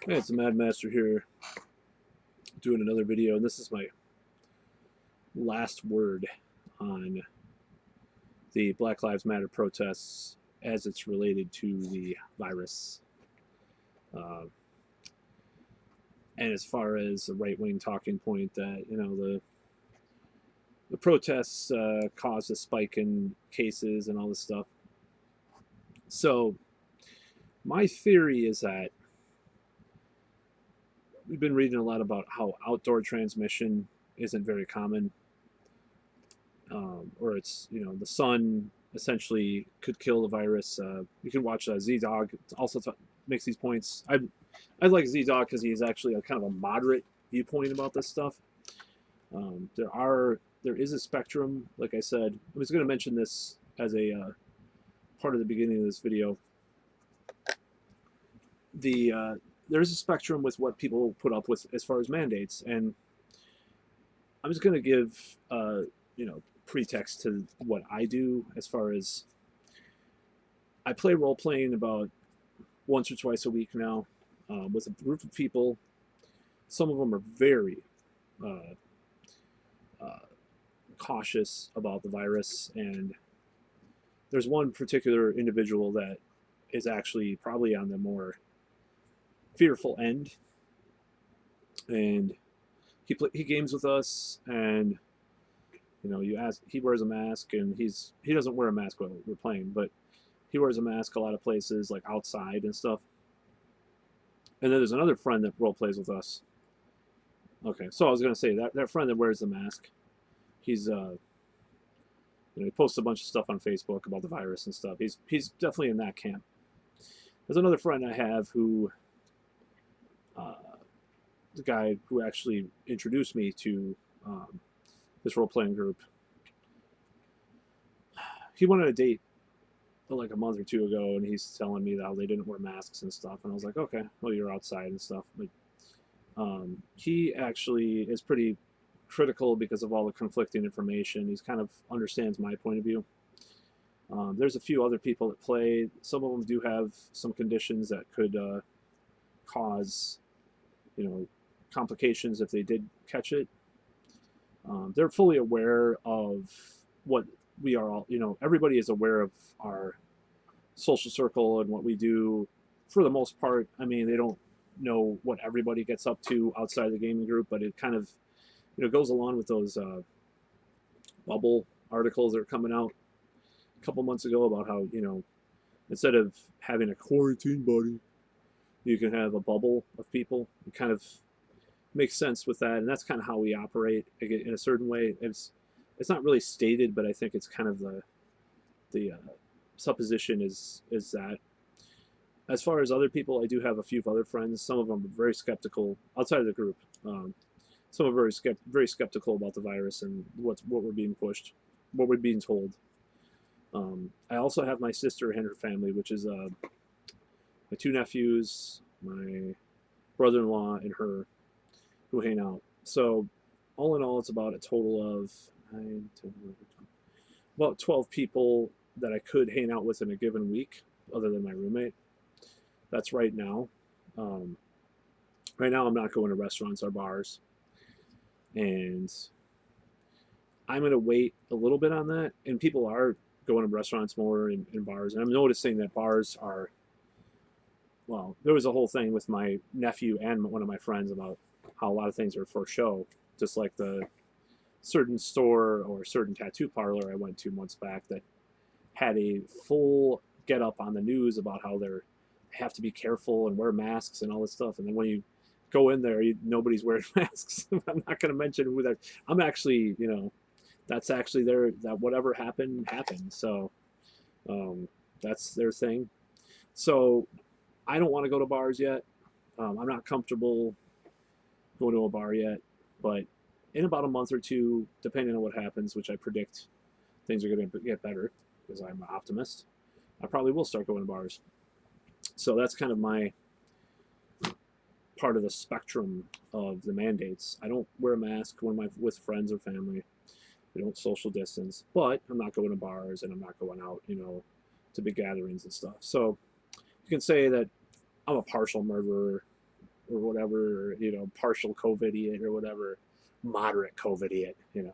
Hey, it's the Mad Master here, doing another video, and this is my last word on the Black Lives Matter protests as it's related to the virus. Uh, and as far as the right-wing talking point that, the protests caused a spike in cases and all this stuff. So my theory is that we've been reading a lot about how outdoor transmission isn't very common, or it's the sun essentially could kill the virus. You can watch Z Dog also makes these points. I like Z Dog because he's actually a kind of a moderate viewpoint about this stuff. There is a spectrum, like I said. I was going to mention this as a part of the beginning of this video. There's a spectrum with what people put up with as far as mandates, and I'm just going to give pretext to what I do as far as I play role playing about once or twice a week now with a group of people. Some of them are very uh, uh, cautious about the virus, and there's one particular individual that is actually probably on the more fearful end, and he games with us, and you ask, he wears a mask, and he doesn't wear a mask while we're playing, but he wears a mask a lot of places, like outside and stuff. And then there's another friend that role plays with us. Okay, so I was gonna say that friend that wears the mask, he's he posts a bunch of stuff on Facebook about the virus and stuff. He's definitely in that camp. There's another friend I have who, the guy who actually introduced me to this role playing group. He went on a date like a month or two ago, and he's telling me that they didn't wear masks and stuff. And I was like, okay, well, you're outside and stuff. But he actually is pretty critical because of all the conflicting information. He's kind of understands my point of view. There's a few other people that play. Some of them do have some conditions that could cause, complications if they did catch it. They're fully aware of what we are all, everybody is aware of our social circle and what we do for the most part. I mean, they don't know what everybody gets up to outside the gaming group, but it kind of, goes along with those bubble articles that are coming out a couple months ago about how, instead of having a quarantine buddy, you can have a bubble of people. It kind of makes sense with that, and that's kind of how we operate in a certain way. It's not really stated, but I think it's kind of the supposition is that. As far as other people, I do have a few other friends. Some of them are very skeptical outside of the group. Some are very skeptical about the virus and what we're being pushed, what we're being told. I also have my sister and her family, which is my two nephews, my brother-in-law, and her, who hang out. So all in all, it's about a total of about 12 people that I could hang out with in a given week, other than my roommate. That's right now. Right now, I'm not going to restaurants or bars, and I'm going to wait a little bit on that. And people are going to restaurants more and bars, and I'm noticing that bars are. Well, there was a whole thing with my nephew and one of my friends about how a lot of things are for show, just like the certain store or certain tattoo parlor I went to months back that had a full get up on the news about how they have to be careful and wear masks and all this stuff. And then when you go in there, nobody's wearing masks. I'm not going to mention who that. I'm actually, that's actually their, that whatever happened. So that's their thing. So I don't want to go to bars yet. I'm not comfortable going to a bar yet, but in about a month or two, depending on what happens, which I predict things are going to get better because I'm an optimist, I probably will start going to bars. So that's kind of my part of the spectrum of the mandates. I don't wear a mask when I'm with friends or family. We don't social distance, but I'm not going to bars and I'm not going out, to big gatherings and stuff. So you can say that I'm a partial murderer or whatever, or, you know, partial COVIDiot or whatever, moderate COVIDiot, you know,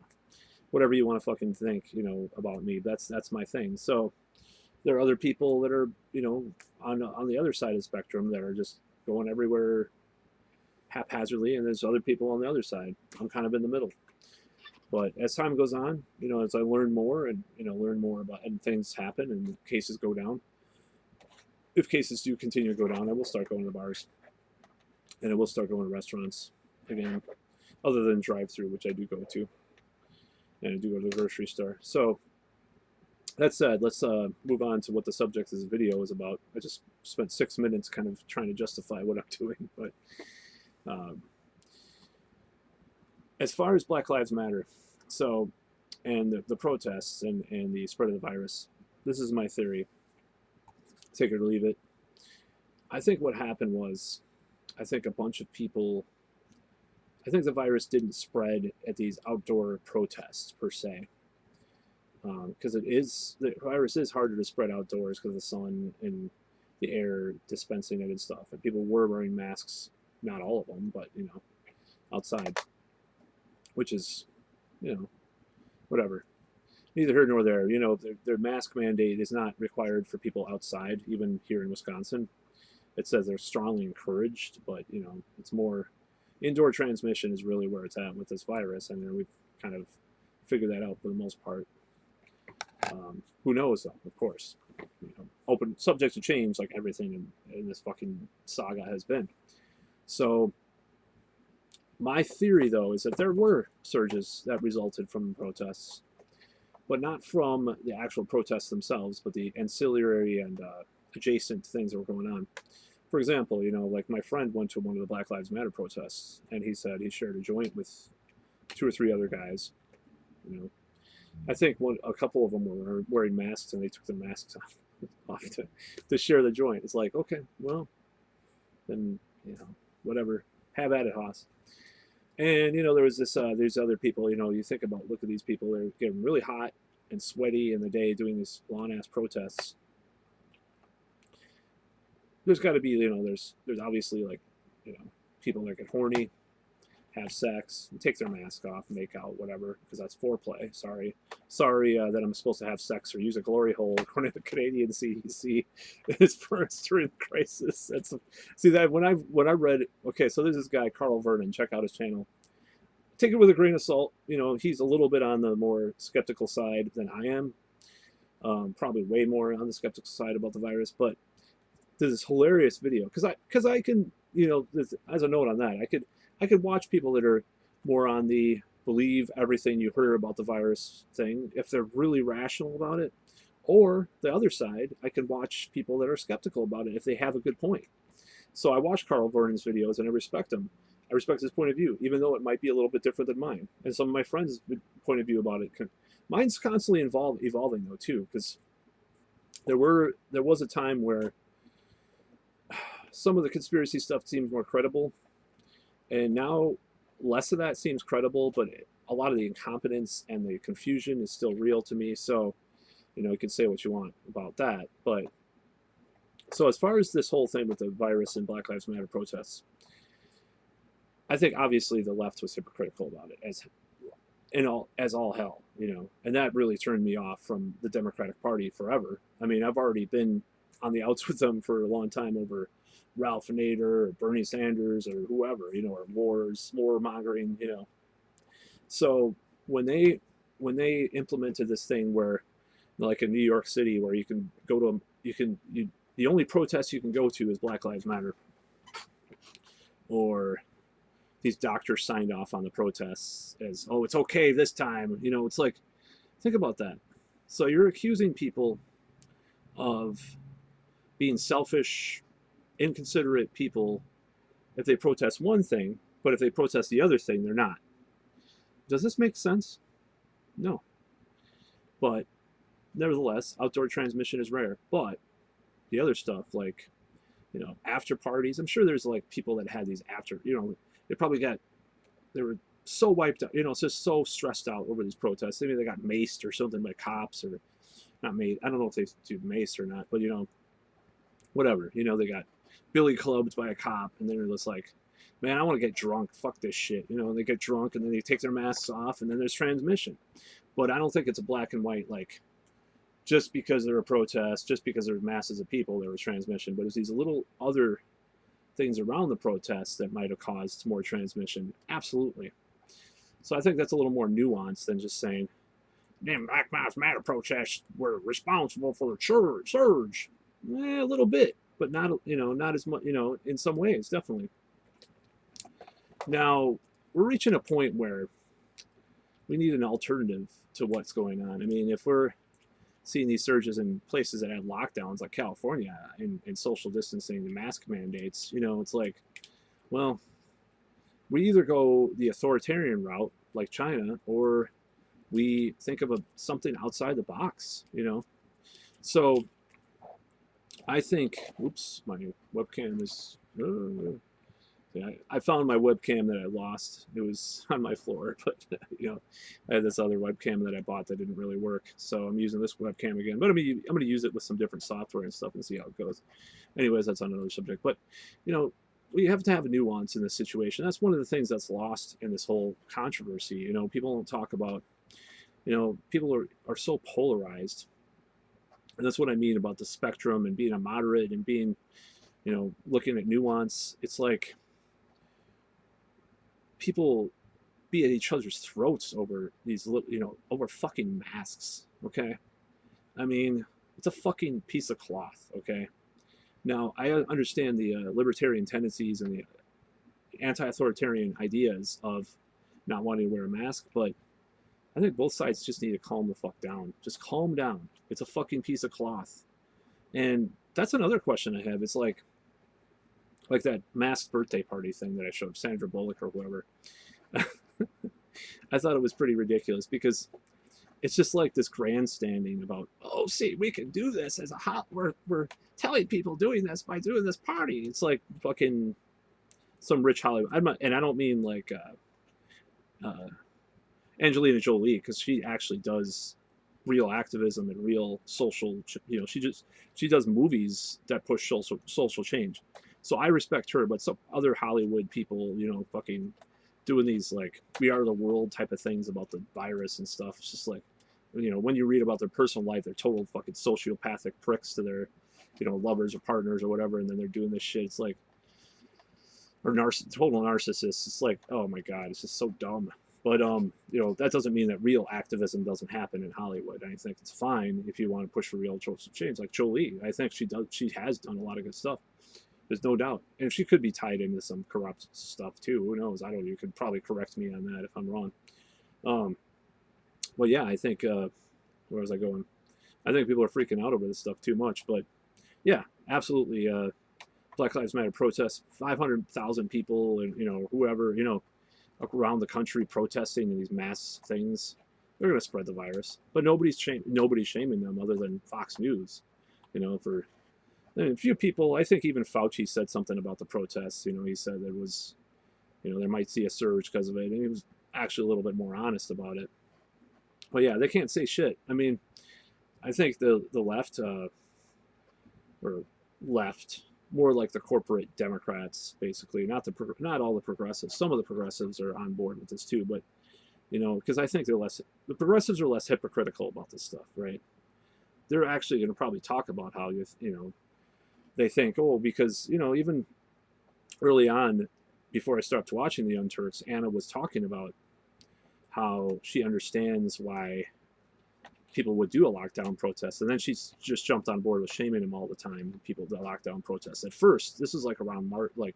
whatever you want to fucking think, you know, about me. That's my thing. So there are other people that are, you know, on the other side of the spectrum that are just going everywhere haphazardly, and there's other people on the other side. I'm kind of in the middle. But as time goes on, you know, as I learn more and, you know, learn more about, and things happen and cases go down, if cases do continue to go down, I will start going to bars, and I will start going to restaurants again, other than drive-through, which I do go to, and I do go to the grocery store. So that said, let's move on to what the subject of this video is about. I just spent 6 minutes kind of trying to justify what I'm doing, but as far as Black Lives Matter, so, and the protests and the spread of the virus, this is my theory. Take it or leave it. I think what happened was, I think a bunch of people, I think the virus didn't spread at these outdoor protests per se, because the virus is harder to spread outdoors because of the sun and the air dispensing it and stuff. And people were wearing masks, not all of them, but, you know, outside, which is, you know, whatever. Neither here nor there. You know, their mask mandate is not required for people outside, even here in Wisconsin. It says they're strongly encouraged, but, you know, it's more indoor transmission is really where it's at with this virus, and we've kind of figured that out for the most part. Who knows, though, of course. You know, open, subject to change, like everything in this fucking saga has been. So my theory, though, is that there were surges that resulted from protests, but not from the actual protests themselves, but the ancillary and adjacent things that were going on. For example, you know, like my friend went to one of the Black Lives Matter protests, and he said he shared a joint with 2 or 3 other guys. You know, I think a couple of them were wearing masks, and they took their masks off to share the joint. It's like, okay, well, then, you know, whatever, have at it, Haas. And, you know, there was these other people, you know, you think about, look at these people, they're getting really hot and sweaty in the day doing these long-ass protests. There's got to be, you know, there's obviously, like, you know, people that get horny, have sex, take their mask off, make out, whatever, because that's foreplay. Sorry that I'm supposed to have sex or use a glory hole according to the Canadian CDC. It's first during the crisis. See that when I read, okay, so there's this guy Carl Vernon. Check out his channel. Take it with a grain of salt. You know, he's a little bit on the more skeptical side than I am. Probably way more on the skeptical side about the virus. But there's this hilarious video because I can, you know, as a note on that, I could watch people that are more on the believe everything you heard about the virus thing if they're really rational about it, or the other side, I can watch people that are skeptical about it if they have a good point. So I watch Carl Vernon's videos and I respect him. I respect his point of view, even though it might be a little bit different than mine. And some of my friends' point of view about it, mine's constantly evolving though too, because there was a time where some of the conspiracy stuff seems more credible, and now less of that seems credible, but a lot of the incompetence and the confusion is still real to me. So, you know, you can say what you want about that. But so as far as this whole thing with the virus and Black Lives Matter protests, I think obviously the left was hypocritical about it as all hell, you know, and that really turned me off from the Democratic Party forever. I mean, I've already been on the outs with them for a long time over Ralph Nader or Bernie Sanders or whoever, you know, or warmongering, you know. So when they implemented this thing where, like in New York City, where you can go to the only protest you can go to is Black Lives Matter, or these doctors signed off on the protests as, oh, it's okay this time, you know, it's like, think about that. So you're accusing people of being selfish, inconsiderate people if they protest one thing, but if they protest the other thing, they're not. Does this make sense? No. But nevertheless, outdoor transmission is rare. But the other stuff, like, you know, after parties, I'm sure there's like people that had these after, you know, they were so wiped out, you know, it's just so stressed out over these protests. Maybe they got maced or something by cops, or not maced. I don't know if they do maced or not, but, you know, whatever, you know, they got billy clubbed by a cop, and they're just like, man, I want to get drunk. Fuck this shit. You know, they get drunk and then they take their masks off and then there's transmission. But I don't think it's a black and white, like, just because there were protests, just because there were masses of people, there was transmission. But it's these little other things around the protests that might have caused more transmission. Absolutely. So I think that's a little more nuanced than just saying, damn, Black Lives Matter protests were responsible for the surge. A little bit, but not, you know, not as much, you know, in some ways, definitely. Now, we're reaching a point where we need an alternative to what's going on. I mean, if we're seeing these surges in places that had lockdowns like California and social distancing and mask mandates, you know, it's like, well, we either go the authoritarian route like China, or we think of something outside the box, you know. So I think, oops, my webcam is, yeah, I found my webcam that I lost. It was on my floor, but you know, I had this other webcam that I bought that didn't really work, so I'm using this webcam again. But I'm going to use it with some different software and stuff and see how it goes. Anyways, that's another subject. But you know, we have to have a nuance in this situation. That's one of the things that's lost in this whole controversy. You know, people don't talk about. You know, people are so polarized, and that's what I mean about the spectrum and being a moderate and being, you know, looking at nuance. It's like people be at each other's throats over these, you know, over fucking masks. Okay, I mean, it's a fucking piece of cloth. Okay, now I understand the libertarian tendencies and the anti-authoritarian ideas of not wanting to wear a mask, but I think both sides just need to calm the fuck down. Just calm down. It's a fucking piece of cloth. And that's another question I have. It's like that masked birthday party thing that I showed Sandra Bullock or whoever. I thought it was pretty ridiculous because it's just like this grandstanding about, oh, see, we can do this as a hot. We're telling people doing this by doing this party. It's like fucking some rich Hollywood. And I don't mean like Angelina Jolie, because she actually does real activism and real social, you know, she does movies that push social change. So I respect her, but some other Hollywood people, you know, fucking doing these like we are the world type of things about the virus and stuff. It's just like, you know, when you read about their personal life, they're total fucking sociopathic pricks to their, you know, lovers or partners or whatever, and then they're doing this shit. It's like, or total narcissists. It's like, oh my god, it's just so dumb. But you know, that doesn't mean that real activism doesn't happen in Hollywood. I think it's fine if you want to push for real social change, like Jolie. I think she does. She has done a lot of good stuff. There's no doubt, and she could be tied into some corrupt stuff too. Who knows? I don't know. You could probably correct me on that if I'm wrong. Well, yeah, I think. Where was I going? I think people are freaking out over this stuff too much. But yeah, absolutely. Black Lives Matter protests, 500,000 people, and you know, whoever, you know, around the country protesting in these mass things, they're going to spread the virus. But nobody's shaming them other than Fox News. You know, for a few people, I think even Fauci said something about the protests. You know, he said there was, you know, there might see a surge because of it, and he was actually a little bit more honest about it. But yeah, they can't say shit. I mean, I think the left, or left, more like the corporate Democrats, basically, not all the progressives. Some of the progressives are on board with this too, but you know, because I think the progressives are less hypocritical about this stuff, right? They're actually going to probably talk about how you know, they think, oh, because you know, even early on, before I stopped watching the Young Turks, Anna was talking about how she understands why people would do a lockdown protest, and then she's just jumped on board with shaming them all the time. People do lockdown protests. At first, this is like around March, like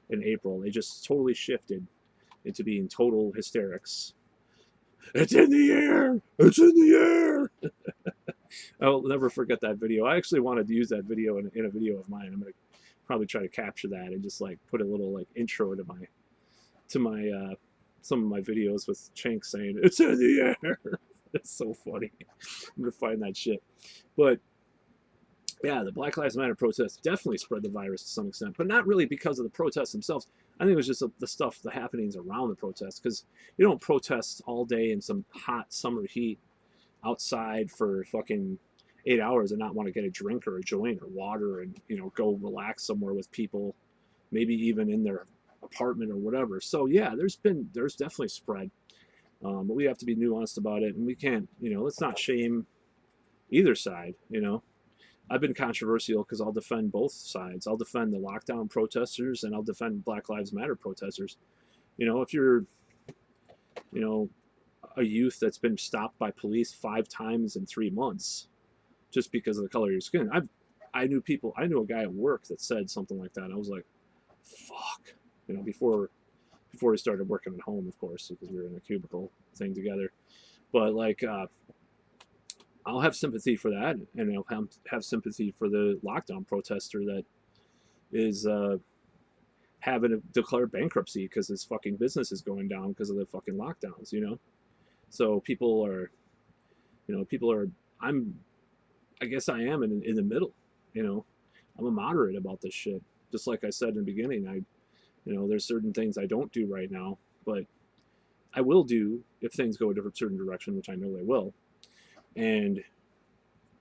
in April, they just totally shifted into being total hysterics. It's in the air! It's in the air! I'll never forget that video. I actually wanted to use that video in a video of mine. I'm gonna probably try to capture that and just like put a little like intro to my some of my videos with Chank saying it's in the air. It's so funny. I'm gonna find that shit. But yeah, the Black Lives Matter protests definitely spread the virus to some extent, but not really because of the protests themselves. I think it was just the stuff, the happenings around the protests, because you don't protest all day in some hot summer heat outside for fucking 8 hours and not want to get a drink or a joint or water and, you know, go relax somewhere with people, maybe even in their apartment or whatever. So yeah, there's definitely spread, but we have to be nuanced about it, and we can't, let's not shame either side. I've been controversial because I'll defend both sides. I'll defend the lockdown protesters and I'll defend Black Lives Matter protesters. If you're, you know, a youth that's been stopped by police 5 times in 3 months just because of the color of your skin. I knew a guy at work that said something like that. I was like, fuck, before he started working at home, of course, because we were in a cubicle thing together. But like, I'll have sympathy for that, and I'll have sympathy for the lockdown protester that is having to declare bankruptcy because his fucking business is going down because of the fucking lockdowns. So people are. I guess I am in the middle. I'm a moderate about this shit. Just like I said in the beginning, there's certain things I don't do right now, but I will do if things go a certain direction, which I know they will. And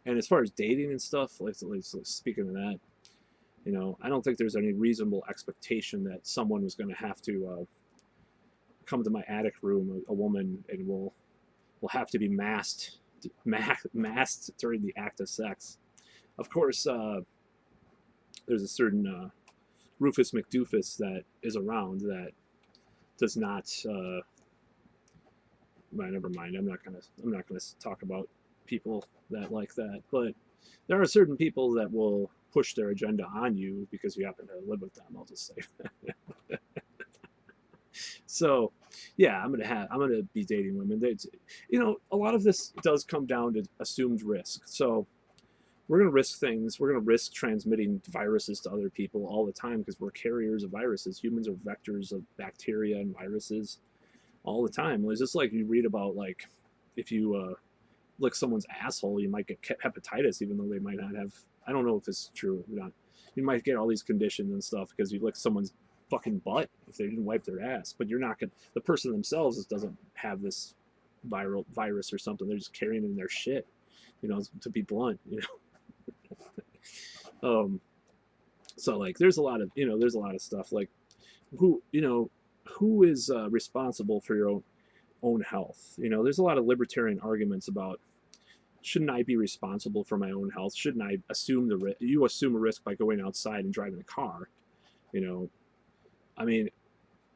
as far as dating and stuff, like speaking of that, I don't think there's any reasonable expectation that someone was going to have to come to my attic room, a woman, and will have to be masked during the act of sex. Of course, there's a certain Rufus McDoofus that is around that does not. Never mind. I'm not gonna talk about people that like that. But there are certain people that will push their agenda on you because you happen to live with them. I'll just say. So, yeah, I'm gonna be dating women. A lot of this does come down to assumed risk. So we're gonna risk things. We're gonna risk transmitting viruses to other people all the time because we're carriers of viruses. Humans are vectors of bacteria and viruses all the time. It's just like you read about, like, if you lick someone's asshole, you might get hepatitis, even though they might not have. I don't know if it's true or not. You might get all these conditions and stuff because you lick someone's fucking butt if they didn't wipe their ass. But you're not gonna. The person themselves doesn't have this viral virus or something. They're just carrying in their shit. To be blunt. So like, there's a lot of stuff like who is responsible for your own health. There's a lot of libertarian arguments about, shouldn't I be responsible for my own health? Shouldn't I assume you assume a risk by going outside and driving a car? I mean,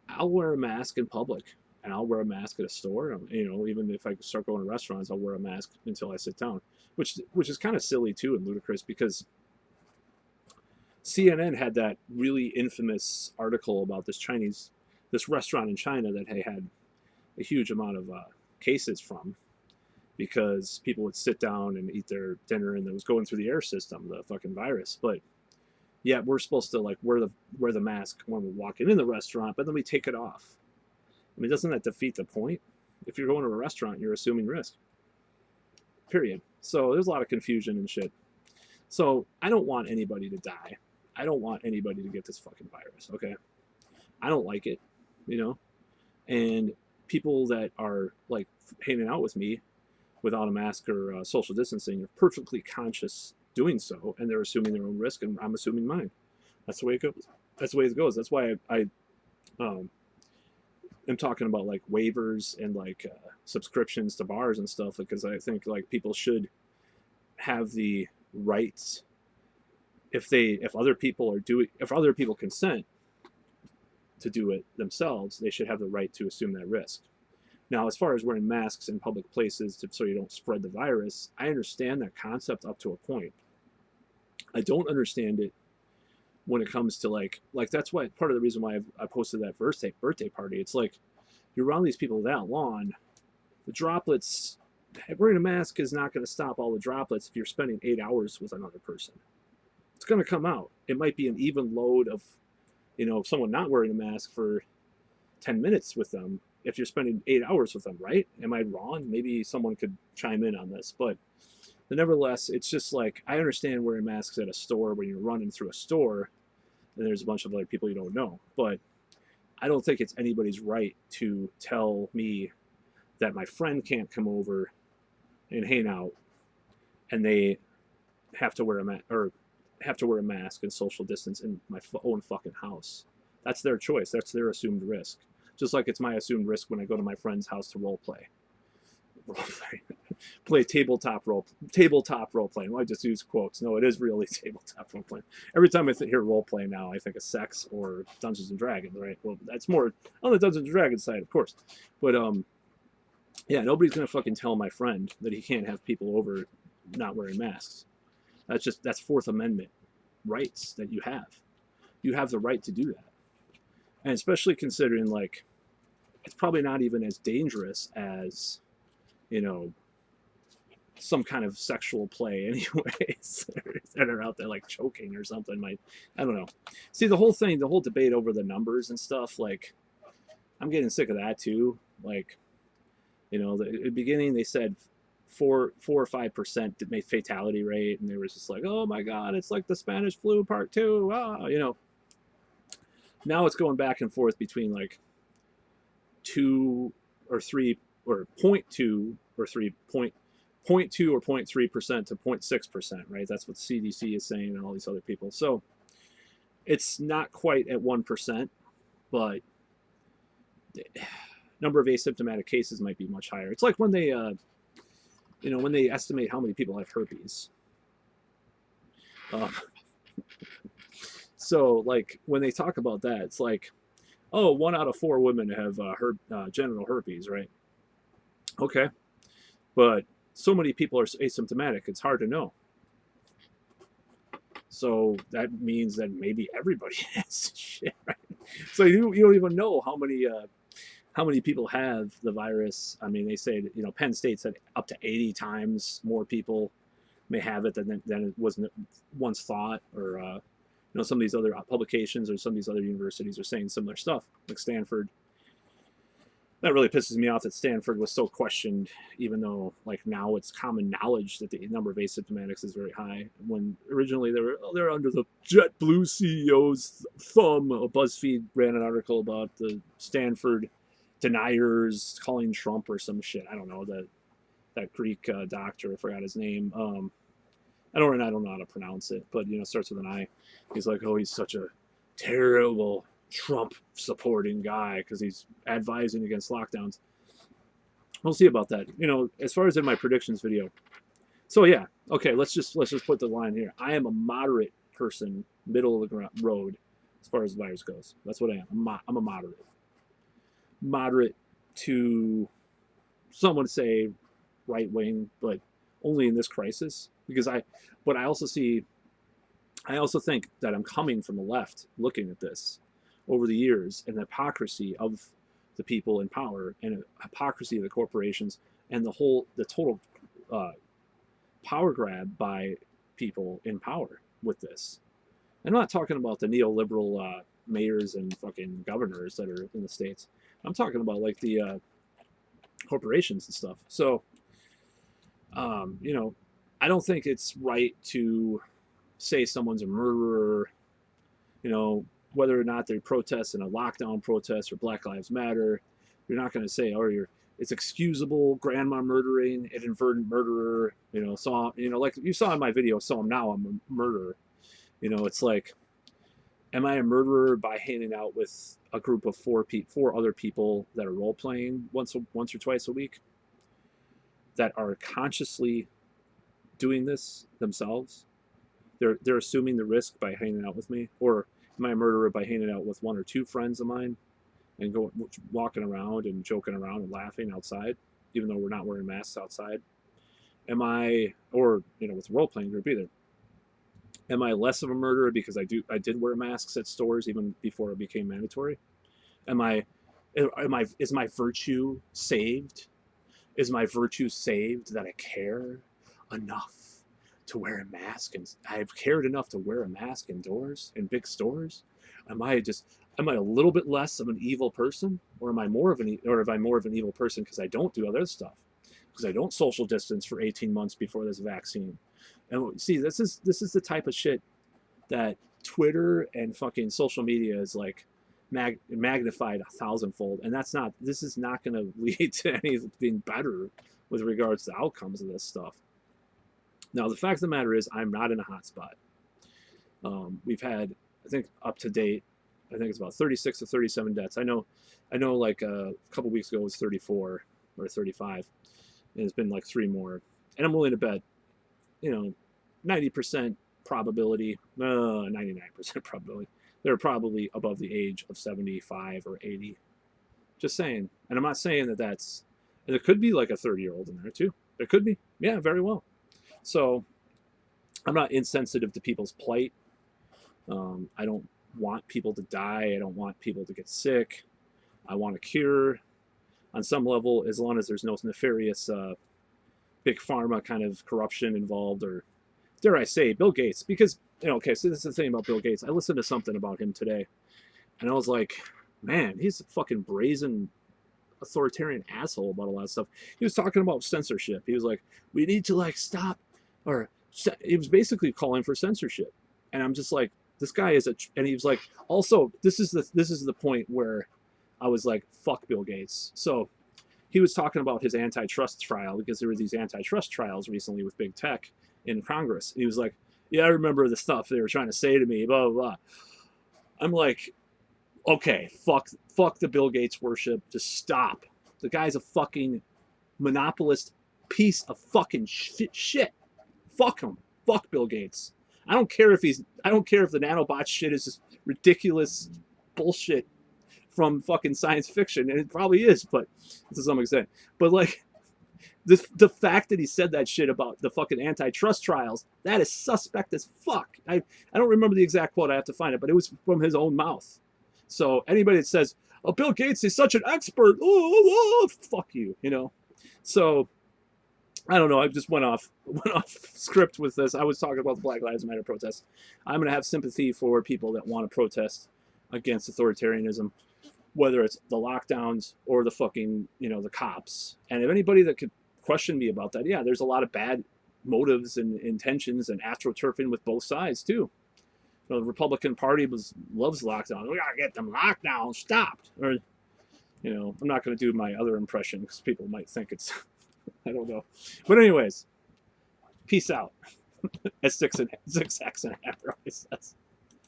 I'll wear a mask in public and I'll wear a mask at a store. Even if I start going to restaurants, I'll wear a mask until I sit down, which is kind of silly too and ludicrous because CNN had that really infamous article about this restaurant in China that they had a huge amount of cases from because people would sit down and eat their dinner and it was going through the air system, the fucking virus. But yeah, we're supposed to like wear the mask when we're walking in the restaurant, but then we take it off. I mean, doesn't that defeat the point? If you're going to a restaurant, you're assuming risk. Period. So there's a lot of confusion and shit. So I don't want anybody to die. I don't want anybody to get this fucking virus, okay? I don't like it, And people that are like hanging out with me without a mask or social distancing are perfectly conscious doing so, and they're assuming their own risk, and I'm assuming mine. That's the way it goes. That's the way it goes. That's why I am talking about like waivers and like subscriptions to bars and stuff, because I think like people should have the rights if other people consent to do it themselves, they should have the right to assume that risk. Now, as far as wearing masks in public places so you don't spread the virus, I understand that concept up to a point. I don't understand it when it comes to like that's why part of the reason why I posted that birthday party. It's like you're around these people that long, the droplets. Wearing a mask is not going to stop all the droplets if you're spending 8 hours with another person. It's going to come out. It might be an even load of, someone not wearing a mask for 10 minutes with them if you're spending 8 hours with them, right? Am I wrong? Maybe someone could chime in on this, but nevertheless, it's just like, I understand wearing masks at a store when you're running through a store and there's a bunch of other people you don't know, but I don't think it's anybody's right to tell me that my friend can't come over and hang out and they have to wear a mask and social distance in my own fucking house. That's their choice. That's their assumed risk. Just like it's my assumed risk when I go to my friend's house to role play. Play tabletop role playing. Well, I just use quotes. No, it is really tabletop role playing. Every time I hear role play now, I think of sex or Dungeons and Dragons, right? Well, that's more on the Dungeons and Dragons side, of course. But yeah, nobody's gonna fucking tell my friend that he can't have people over not wearing masks. That's Fourth Amendment rights that you have. You have the right to do that, and especially considering like it's probably not even as dangerous as, you know, some kind of sexual play anyways that are out there like choking or something. I don't know. See, the whole thing, the whole debate over the numbers and stuff, like I'm getting sick of that too. Like, you know, the beginning they said 4 or 5% fatality rate, and they were just like, oh my god, it's like the Spanish flu part 2. You know, now it's going back and forth between like 2 or 3 or 0.2 or 3 0.2 or 0.3% to 0.6%, right? That's what the CDC is saying and all these other people. So it's not quite at 1%, but the number of asymptomatic cases might be much higher. It's like when they, you know, when they estimate how many people have herpes. So like when they talk about that, it's like, oh, 1 out of 4 women have genital herpes, right? Okay, but so many people are asymptomatic, it's hard to know. So that means that maybe everybody has shit, right? So you don't even know how many people have the virus. I mean, they say, you know, Penn State said up to 80 times more people may have it than it was once thought, or you know, some of these other publications or some of these other universities are saying similar stuff, like Stanford. That really pisses me off that Stanford was so questioned, even though like now it's common knowledge that the number of asymptomatics is very high. When originally they're under the JetBlue CEO's thumb. BuzzFeed ran an article about the Stanford deniers calling Trump or some shit. I don't know, that Greek doctor. I forgot his name. I don't know how to pronounce it, but you know, it starts with an I. He's like, oh, he's such a terrible Trump supporting guy because he's advising against lockdowns. We'll see about that. You know, as far as in my predictions video. So yeah, okay, let's just put the line here. I am a moderate person, middle of the road, as far as the virus goes. That's what I am. I'm a moderate to, some would say, right wing, but only in this crisis. Because I also think that I'm coming from the left, looking at this over the years, and the hypocrisy of the people in power, and the hypocrisy of the corporations, and the total power grab by people in power with this. I'm not talking about the neoliberal mayors and fucking governors that are in the states. I'm talking about like the corporations and stuff. So, you know, I don't think it's right to say someone's a murderer, you know, whether or not they protest in a lockdown protest or Black Lives Matter. You're not going to say, oh, it's excusable, grandma murdering, an inadvertent murderer, you know, so, you know, like you saw in my video, so now I'm a murderer. You know, it's like, am I a murderer by hanging out with a group of four other people that are role playing once or twice a week, that are consciously doing this themselves? They're assuming the risk by hanging out with me. Or am I a murderer by hanging out with 1 or 2 friends of mine and walking around and joking around and laughing outside, even though we're not wearing masks outside? Am I, or you know, with a role playing group either? Am I less of a murderer because I did wear masks at stores even before it became mandatory? Is my virtue saved? Is my virtue saved that I care enough to wear a mask, and I've cared enough to wear a mask indoors in big stores? Am I a little bit less of an evil person, or am I more of an evil person because I don't do other stuff, because I don't social distance for 18 months before this vaccine? And see, this is the type of shit that Twitter and fucking social media is like magnified 1,000-fold, and this is not going to lead to anything better with regards to outcomes of this stuff. Now, the fact of the matter is, I'm not in a hot spot. We've had, I think, up to date, I think it's about 36 or 37 deaths. I know like a couple weeks ago it was 34 or 35, and it's been like 3 more. And I'm willing to bet, 90% probability, 99% probability, they're probably above the age of 75 or 80. Just saying. And I'm not saying that that's, and there could be like a 30-year-old in there too. There could be. Yeah, very well. So I'm not insensitive to people's plight. I don't want people to die. I don't want people to get sick. I want a cure on some level, as long as there's no nefarious big pharma kind of corruption involved, or dare I say, Bill Gates. Because, okay, so this is the thing about Bill Gates. I listened to something about him today, and I was like, man, he's a fucking brazen authoritarian asshole about a lot of stuff. He was talking about censorship. He was like, we need to like stop, or he was basically calling for censorship. And I'm just like, this guy is and he was like, also, this is the point where I was like, fuck Bill Gates. So he was talking about his antitrust trial, because there were these antitrust trials recently with big tech in Congress. And he was like, yeah, I remember the stuff they were trying to say to me, blah, blah, blah. I'm like, okay, fuck the Bill Gates worship. Just stop. The guy's a fucking monopolist piece of fucking shit. Fuck him. Fuck Bill Gates. I don't care if the nanobot shit is just ridiculous bullshit from fucking science fiction, and it probably is, but to some extent. But like, the fact that he said that shit about the fucking antitrust trials, that is suspect as fuck. I don't remember the exact quote. I have to find it, but it was from his own mouth. So anybody that says, "Oh, Bill Gates is such an expert," fuck you, So I don't know. I just went off script with this. I was talking about the Black Lives Matter protests. I'm gonna have sympathy for people that want to protest against authoritarianism, whether it's the lockdowns or the fucking, the cops. And if anybody that could question me about that, yeah, there's a lot of bad motives and intentions and astroturfing with both sides too. The Republican Party loves lockdowns. We gotta get them lockdowns stopped. Or, I'm not gonna do my other impression because people might think it's, I don't know. But anyways, peace out. As 6 X and Hammer always says.